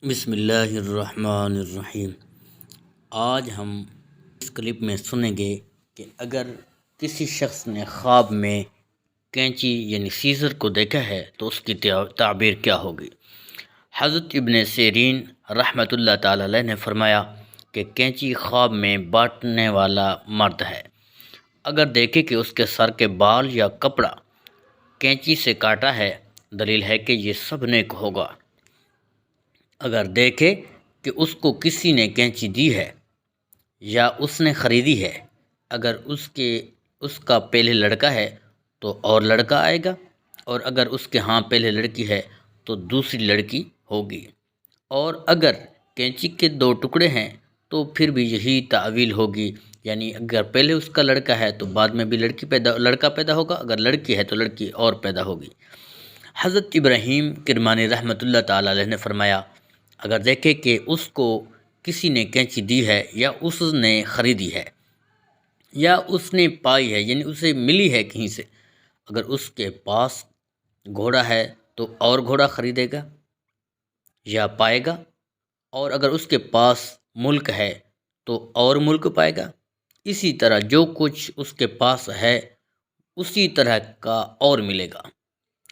بسم اللہ الرحمن الرحیم۔ آج ہم اس کلپ میں سنیں گے کہ اگر کسی شخص نے خواب میں کینچی یعنی سیزر کو دیکھا ہے تو اس کی تعبیر کیا ہوگی۔ حضرت ابن سیرین رحمۃ اللہ تعالی علیہ نے فرمایا کہ کینچی خواب میں بانٹنے والا مرد ہے۔ اگر دیکھے کہ اس کے سر کے بال یا کپڑا کینچی سے کاٹا ہے، دلیل ہے کہ یہ سب نیک ہوگا۔ اگر دیکھے کہ اس کو کسی نے کینچی دی ہے یا اس نے خریدی ہے، اگر اس کا پہلے لڑکا ہے تو اور لڑکا آئے گا، اور اگر اس کے ہاں پہلے لڑکی ہے تو دوسری لڑکی ہوگی، اور اگر کینچی کے 2 ٹکڑے ہیں تو پھر بھی یہی تعویل ہوگی، یعنی اگر پہلے اس کا لڑکا ہے تو بعد میں بھی لڑکا پیدا ہوگا، اگر لڑکی ہے تو لڑکی اور پیدا ہوگی۔ حضرت ابراہیم کرمانی رحمۃ اللہ تعالی علیہ نے فرمایا، اگر دیکھے کہ اس کو کسی نے کینچی دی ہے یا اس نے خریدی ہے یا اس نے پائی ہے، یعنی اسے ملی ہے کہیں سے، اگر اس کے پاس گھوڑا ہے تو اور گھوڑا خریدے گا یا پائے گا، اور اگر اس کے پاس ملک ہے تو اور ملک پائے گا۔ اسی طرح جو کچھ اس کے پاس ہے اسی طرح کا اور ملے گا۔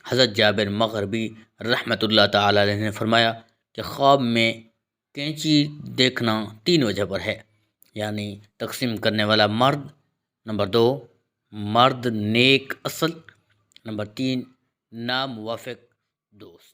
حضرت جابر مغربی رحمۃ اللہ تعالی علیہ نے فرمایا کہ خواب میں کینچی دیکھنا 3 وجہ پر ہے، یعنی تقسیم کرنے والا مرد، نمبر 2 مرد نیک اصل، نمبر 3 ناموافق دوست۔